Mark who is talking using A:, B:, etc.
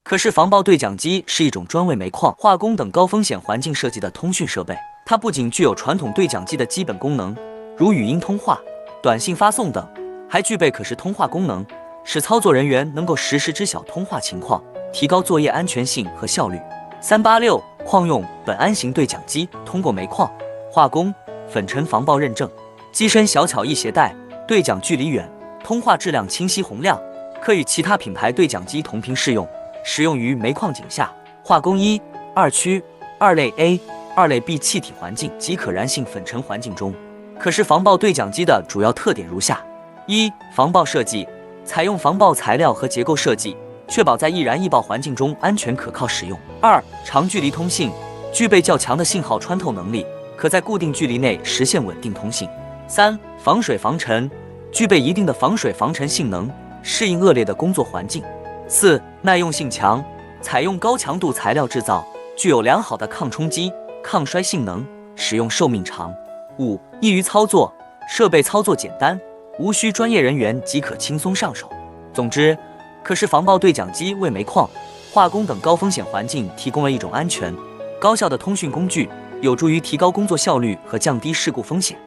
A: 可是防爆对讲机是一种专为煤矿、化工等高风险环境设计的通讯设备，它不仅具有传统对讲机的基本功能，如语音通话、短信发送等，还具备可视通话功能，使操作人员能够实时知晓通话情况，提高作业安全性和效率。386矿用苯胺型对讲机通过煤矿、化工、粉尘防爆认证，机身小巧易携带，对讲距离远，通话质量清晰洪亮，可与其他品牌对讲机同频适用，使用于煤矿井下、化工1、2区、2类 A、2类 B 气体环境及可燃性粉尘环境中。可视防爆对讲机的主要特点如下：一、防爆设计，采用防爆材料和结构设计，确保在易燃易爆环境中安全可靠使用。2、长距离通信，具备较强的信号穿透能力，可在固定距离内实现稳定通信。3、防水防尘，具备一定的防水防尘性能，适应恶劣的工作环境。4、耐用性强，采用高强度材料制造，具有良好的抗冲击、抗摔性能，使用寿命长。5、易于操作，设备操作简单，无需专业人员即可轻松上手。总之，可视防爆对讲机为煤矿、化工等高风险环境提供了一种安全、高效的通讯工具，有助于提高工作效率和降低事故风险。